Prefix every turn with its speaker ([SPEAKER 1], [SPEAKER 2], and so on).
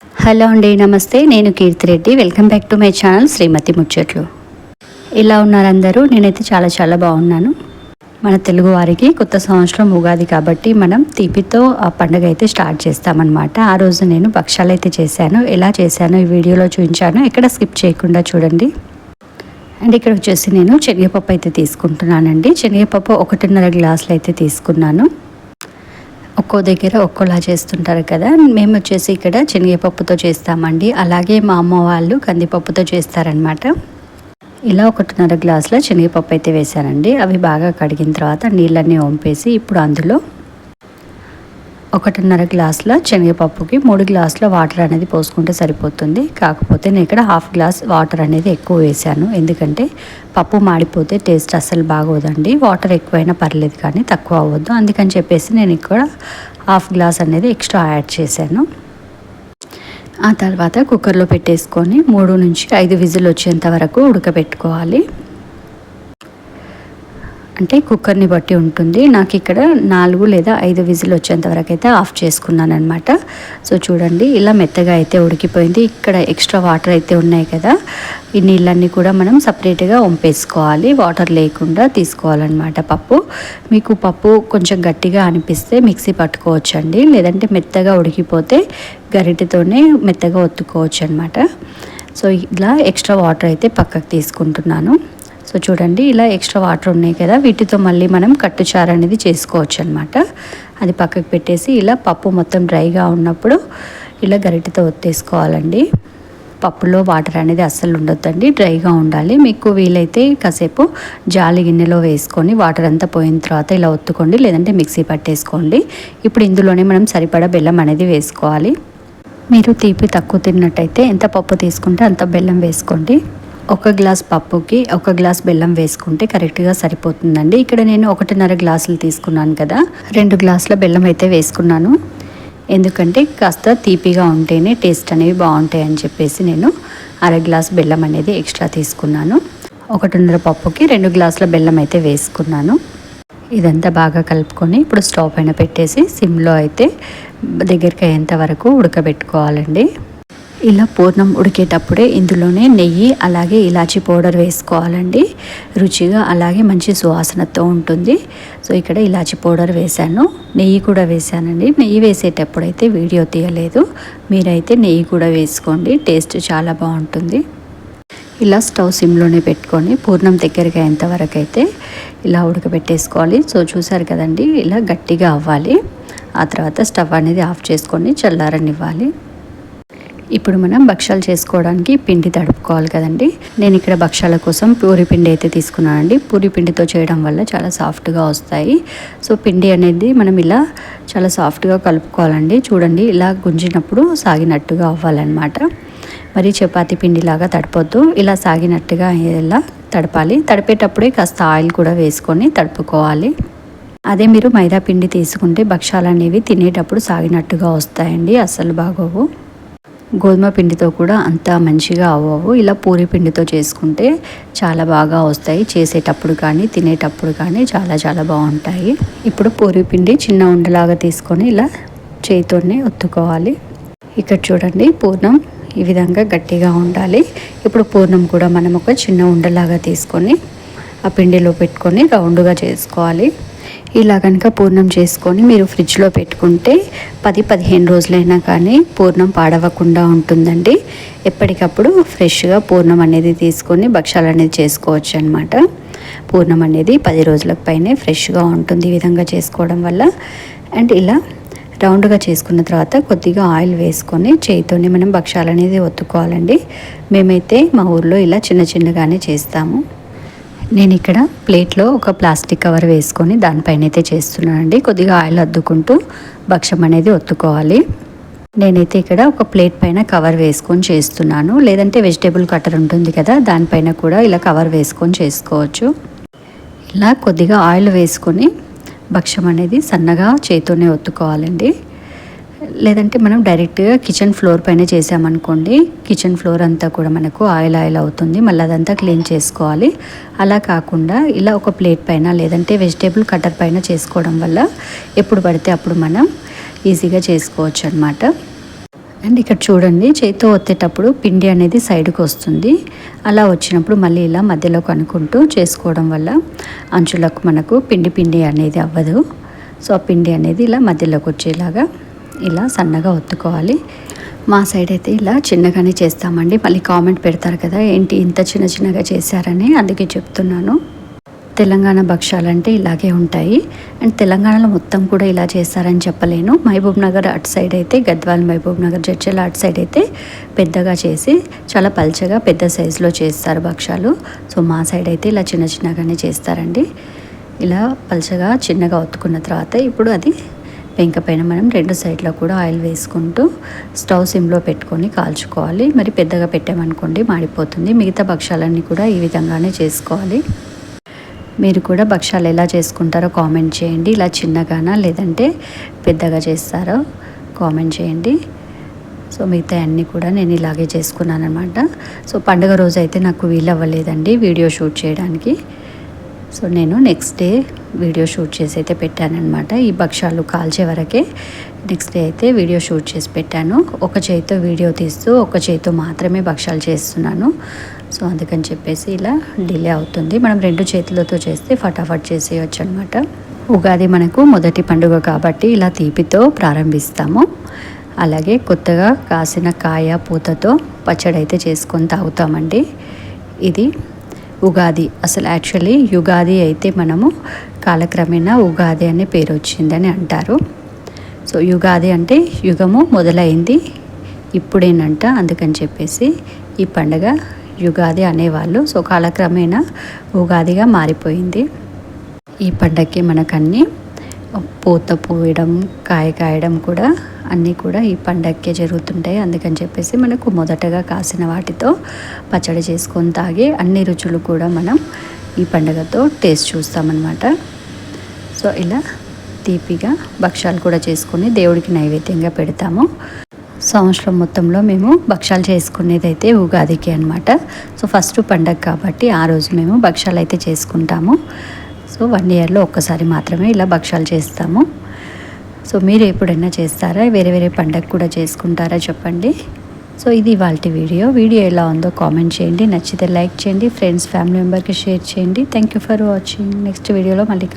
[SPEAKER 1] Hello అండి, నమస్తే. నేను Keerthi Reddy. Welcome back to my channel Srimathi Muchatlu. ఇలా ఉన్నారు అందరూ? నేనైతే చాలా బాగున్నాను. మన తెలుగు వారికి కొత్త సంవత్సరం ఉగాది కాబట్టి మనం తీపితో ఆ పండుగ అయితే స్టార్ట్ చేస్తామన్నమాట. ఆ రోజు నేను భక్షాలు అయితే చేశాను. ఎలా చేశానో ఈ వీడియోలో చూపించాను. ఎక్కడ స్కిప్ చేయకుండా చూడండి. అండ్ ఇక్కడ వచ్చేసి నేను శనగపప్పు అయితే తీసుకుంటున్నానండి. శనగపప్పు 1.5 గ్లాసులు అయితే తీసుకున్నాను. ఒక్కో దగ్గర ఒక్కోలా చేస్తుంటారు కదా. మేము వచ్చేసి ఇక్కడ శనగపప్పుతో చేస్తామండి. అలాగే మా అమ్మ వాళ్ళు కందిపప్పుతో చేస్తారనమాట. ఇలా 1.5 గ్లాసుల శనగపప్పు అయితే వేసానండి. అవి బాగా కడిగిన తర్వాత నీళ్ళన్నీ వంపేసి ఇప్పుడు అందులో 1.5 గ్లాసుల శనగపప్పుకి 3 గ్లాసుల వాటర్ అనేది పోసుకుంటే సరిపోతుంది. కాకపోతే నేను ఇక్కడ 1/2 గ్లాస్ వాటర్ అనేది ఎక్కువ వేసాను. ఎందుకంటే పప్పు మాడిపోతే టేస్ట్ అస్సలు బాగోదండి. వాటర్ ఎక్కువైనా పర్లేదు కానీ తక్కువ అవ్వద్దు. అందుకని చెప్పేసి నేను ఇక్కడ 1/2 గ్లాస్ అనేది ఎక్స్ట్రా యాడ్ చేశాను. ఆ తర్వాత కుక్కర్లో పెట్టేసుకొని 3 నుంచి 5 విజిల్ వచ్చేంత వరకు ఉడకబెట్టుకోవాలి. అంటే కుక్కర్ని బట్టి ఉంటుంది. నాకు ఇక్కడ 4 లేదా 5 విజిల్ వచ్చేంత వరకు అయితే ఆఫ్ చేసుకున్నాను అనమాట. సో చూడండి, ఇలా మెత్తగా అయితే ఉడికిపోయింది. ఇక్కడ ఎక్స్ట్రా వాటర్ అయితే ఉన్నాయి కదా, ఈ నీళ్ళన్నీ కూడా మనం సపరేట్గా వంపేసుకోవాలి. వాటర్ లేకుండా తీసుకోవాలన్నమాట పప్పు. మీకు పప్పు కొంచెం గట్టిగా అనిపిస్తే మిక్సీ పట్టుకోవచ్చండి. లేదంటే మెత్తగా ఉడికిపోతే గరిటెతోనే మెత్తగా ఒత్తుకోవచ్చు అనమాట. సో ఇలా ఎక్స్ట్రా వాటర్ అయితే పక్కకు తీసుకుంటున్నాను. సో చూడండి, ఇలా ఎక్స్ట్రా వాటర్ ఉన్నాయి కదా, వీటితో మళ్ళీ మనం కట్టుచారు అనేది చేసుకోవచ్చు అనమాట. అది పక్కకు పెట్టేసి ఇలా పప్పు మొత్తం డ్రైగా ఉన్నప్పుడు ఇలా గరిటెతో ఒత్తేసుకోవాలండి. పప్పులో వాటర్ అనేది అస్సలు ఉండొద్దండి, డ్రైగా ఉండాలి. మీకు వీలైతే కాసేపు జాలి గిన్నెలో వేసుకొని వాటర్ అంతా పోయిన తర్వాత ఇలా ఒత్తుకోండి, లేదంటే మిక్సీ పట్టేసుకోండి. ఇప్పుడు ఇందులోనే మనం సరిపడా బెల్లం అనేది వేసుకోవాలి. మీరు తీపి తక్కువ తిన్నట్టయితే ఎంత పప్పు తీసుకుంటే అంత బెల్లం వేసుకోండి. 1 గ్లాస్ పప్పుకి 1 గ్లాస్ బెల్లం వేసుకుంటే కరెక్ట్గా సరిపోతుందండి. ఇక్కడ నేను 1.5 గ్లాసులు తీసుకున్నాను కదా, 2 గ్లాసుల బెల్లం అయితే వేసుకున్నాను. ఎందుకంటే కాస్త తీపిగా ఉంటేనే టేస్ట్ అనేవి బాగుంటాయి అని చెప్పేసి నేను 1/2 గ్లాస్ బెల్లం అనేది ఎక్స్ట్రా తీసుకున్నాను. 1.5 పప్పుకి 2 గ్లాసుల బెల్లం అయితే వేసుకున్నాను. ఇదంతా బాగా కలుపుకొని ఇప్పుడు స్టవ్ పైన పెట్టేసి సిమ్లో అయితే దగ్గరికి అయ్యేంత వరకు ఉడకబెట్టుకోవాలండి. ఇలా పూర్ణం ఉడికేటప్పుడే ఇందులోనే నెయ్యి అలాగే ఇలాచీ పౌడర్ వేసుకోవాలండి. రుచిగా అలాగే మంచి సువాసనతో ఉంటుంది. సో ఇక్కడ ఇలాచీ పౌడర్ వేసాను, నెయ్యి కూడా వేసానండి. నెయ్యి వేసేటప్పుడైతే వీడియో తీయలేదు, మీరైతే నెయ్యి కూడా వేసుకోండి, టేస్ట్ చాలా బాగుంటుంది. ఇలా స్టవ్ సిమ్లోనే పెట్టుకొని పూర్ణం దగ్గరికి అయ్యేంత వరకు అయితే ఇలా ఉడకబెట్టేసుకోవాలి. సో చూసారు కదండి, ఇలా గట్టిగా అవ్వాలి. ఆ తర్వాత స్టవ్ అనేది ఆఫ్ చేసుకొని చల్లారనివ్వాలి. ఇప్పుడు మనం భక్షాలు చేసుకోవడానికి పిండి తడుపుకోవాలి కదండి. నేను ఇక్కడ భక్షాల కోసం పూరి పిండి అయితే తీసుకున్నానండి. పూరి పిండితో చేయడం వల్ల చాలా సాఫ్ట్గా వస్తాయి. సో పిండి అనేది మనం ఇలా చాలా సాఫ్ట్గా కలుపుకోవాలండి. చూడండి, ఇలా గుంజినప్పుడు సాగినట్టుగా అవ్వాలన్నమాట. మరి చపాతీ పిండిలాగా తడపొద్దు, ఇలా సాగినట్టుగా ఇలా తడపాలి. తడిపేటప్పుడే కాస్త ఆయిల్ కూడా వేసుకొని తడుపుకోవాలి. అదే మీరు మైదా పిండి తీసుకుంటే భక్షాలు అనేవి తినేటప్పుడు సాగినట్టుగా వస్తాయండి, అస్సలు బాగోవు. గోధుమ పిండితో కూడా అంత మంచిగా అవ్వవు. ఇలా పూరి పిండితో చేసుకుంటే చాలా బాగా వస్తాయి. చేసేటప్పుడు కానీ తినేటప్పుడు కానీ చాలా బాగుంటాయి. ఇప్పుడు పూరి పిండి చిన్న ఉండలాగా తీసుకొని ఇలా చేతితోనే ఒత్తుకోవాలి. ఇక్కడ చూడండి, పూర్ణం ఈ విధంగా గట్టిగా ఉండాలి. ఇప్పుడు పూర్ణం కూడా మనం ఒక చిన్న ఉండలాగా తీసుకొని ఆ పిండిలో పెట్టుకొని రౌండ్గా చేసుకోవాలి. ఇలా కనుక పూర్ణం చేసుకొని మీరు ఫ్రిడ్జ్లో పెట్టుకుంటే 10-15 రోజులైనా కానీ పూర్ణం పాడవకుండా ఉంటుందండి. ఎప్పటికప్పుడు ఫ్రెష్గా పూర్ణం అనేది తీసుకొని భక్షాలు అనేది చేసుకోవచ్చు అనమాట. పూర్ణం అనేది 10 రోజులకు పైనే ఫ్రెష్గా ఉంటుంది ఈ విధంగా చేసుకోవడం వల్ల. అండ్ ఇలా రౌండ్గా చేసుకున్న తర్వాత కొద్దిగా ఆయిల్ వేసుకొని చేయితోనే మనం భక్షాలు అనేది ఒత్తుకోవాలండి. మేమైతే మా ఊర్లో ఇలా చిన్నగానే చేస్తాము. నేను ఇక్కడ ప్లేట్లో ఒక ప్లాస్టిక్ కవర్ వేసుకొని దానిపైన అయితే చేస్తున్నానండి. కొద్దిగా ఆయిల్ అద్దుకుంటూ భక్షం అనేది ఒత్తుకోవాలి. నేనైతే ఇక్కడ ఒక ప్లేట్ పైన కవర్ వేసుకొని చేస్తున్నాను. లేదంటే వెజిటేబుల్ కట్టర్ ఉంటుంది కదా, దానిపైన కూడా ఇలా కవర్ వేసుకొని చేసుకోవచ్చు. ఇలా కొద్దిగా ఆయిల్ వేసుకొని భక్షం అనేది సన్నగా చేతితోనే ఒత్తుకోవాలండి. లేదంటే మనం డైరెక్ట్గా కిచెన్ ఫ్లోర్ పైన చేసామనుకోండి, కిచెన్ ఫ్లోర్ అంతా కూడా మనకు ఆయిల్ అవుతుంది, మళ్ళీ అదంతా క్లీన్ చేసుకోవాలి. అలా కాకుండా ఇలా ఒక ప్లేట్ పైన లేదంటే వెజిటేబుల్ కట్టర్ పైన చేసుకోవడం వల్ల ఎప్పుడు పడితే అప్పుడు మనం ఈజీగా చేసుకోవచ్చు అన్నమాట. అండ్ ఇక్కడ చూడండి, చేతితో ఒత్తేటప్పుడు పిండి అనేది సైడ్కి వస్తుంది. అలా వచ్చినప్పుడు మళ్ళీ ఇలా మధ్యలోకి అనుకుంటూ చేసుకోవడం వల్ల అంచులకు మనకు పిండి పిండి అనేది అవ్వదు. సో ఆ పిండి అనేది ఇలా మధ్యలోకి వచ్చేలాగా ఇలా సన్నగా ఒత్తుకోవాలి. మా సైడ్ అయితే ఇలా చిన్నగానే చేస్తామండి. మళ్ళీ కామెంట్ పెడతారు కదా, ఏంటి ఇంత చిన్న చిన్నగా చేశారని, అందుకే చెప్తున్నాను. తెలంగాణ భక్షాలంటే ఇలాగే ఉంటాయి. అండ్ తెలంగాణలో మొత్తం కూడా ఇలా చేస్తారని చెప్పలేను. మహబూబ్ నగర్ అటు సైడ్ అయితే, గద్వాల్, మహబూబ్ నగర్, జడ్చర్ల అటు సైడ్ అయితే పెద్దగా చేసి చాలా పల్చగా పెద్ద సైజులో చేస్తారు భక్షాలు. సో మా సైడ్ అయితే ఇలా చిన్న చిన్నగానే చేస్తారండి. ఇలా పల్చగా చిన్నగా ఒత్తుకున్న తర్వాత ఇప్పుడు అది పెంక పైన మనం 2 సైడ్లో కూడా ఆయిల్ వేసుకుంటూ స్టవ్ సిమ్లో పెట్టుకొని కాల్చుకోవాలి. మరి పెద్దగా పెట్టామనుకోండి మాడిపోతుంది. మిగతా భక్షాలన్నీ కూడా ఈ విధంగానే చేసుకోవాలి. మీరు కూడా భక్షాలు ఎలా చేసుకుంటారో కామెంట్ చేయండి. ఇలా చిన్నగానా లేదంటే పెద్దగా చేస్తారో కామెంట్ చేయండి. సో మిగతా అన్నీ కూడా నేను ఇలాగే చేసుకున్నాను అనమాట. సో పండుగ రోజు అయితే నాకు వీలు అవ్వలేదండి వీడియో షూట్ చేయడానికి. సో నేను నెక్స్ట్ డే వీడియో షూట్ చేసి అయితే పెట్టానమాట. ఈ భక్షాలు కాల్చే వరకే నెక్స్ట్ డే అయితే వీడియో షూట్ చేసి పెట్టాను. ఒక చేతితో వీడియో తీస్తూ ఒక చేతితో మాత్రమే భక్షాలు చేస్తున్నాను. సో అందుకని చెప్పేసి ఇలా డిలే అవుతుంది. మనం 2 చేతులతో చేస్తే ఫటాఫట్ చేసేయచ్చు అనమాట. ఉగాది మనకు మొదటి పండుగ కాబట్టి ఇలా తీపితో ప్రారంభిస్తాము. అలాగే కొత్తగా కాసిన కాయ పూతతో పచ్చడి అయితే చేసుకొని తాగుతామండి. ఇది ఉగాది. అసలు యాక్చువల్లీ యుగాది అయితే మనము కాలక్రమేణా ఉగాది అనే పేరు వచ్చిందని అంటారు. సో యుగాది అంటే యుగము మొదలైంది ఇప్పుడేనంట. అందుకని చెప్పేసి ఈ పండుగ యుగాది అనేవాళ్ళు. సో కాలక్రమేణా ఉగాదిగా మారిపోయింది. ఈ పండగకి మనకన్నీ పూత పూయడం, కాయ కాయడం కూడా అన్నీ కూడా ఈ పండగకే జరుగుతుంటాయి. అందుకని చెప్పేసి మనకు మొదటగా కాసిన వాటితో పచ్చడి చేసుకొని తాగే అన్ని రుచులు కూడా మనం ఈ పండగతో టేస్ట్ చూస్తామన్నమాట. సో ఇలా తీపిగా భక్షాలు కూడా చేసుకొని దేవుడికి నైవేద్యంగా పెడతాము. సంవత్సరం మొత్తంలో మేము భక్షాలు చేసుకునేది అయితే ఉగాదికి అనమాట. సో ఫస్ట్ పండగ కాబట్టి ఆ రోజు మేము భక్షాలు అయితే చేసుకుంటాము. సో 1 ఇయర్లో ఒక్కసారి మాత్రమే ఇలా భక్షాలు చేస్తాము. సో మీరు ఎప్పుడైనా చేస్తారా? వేరే వేరే పండగ కూడా చేసుకుంటారా చెప్పండి. సో ఇది ఇవాల్టి వీడియో ఎలా ఉందో కామెంట్ చేయండి. నచ్చితే లైక్ చేయండి. ఫ్రెండ్స్, ఫ్యామిలీ మెంబర్కి షేర్ చేయండి. Thank you for watching. Next వీడియోలో మళ్ళీ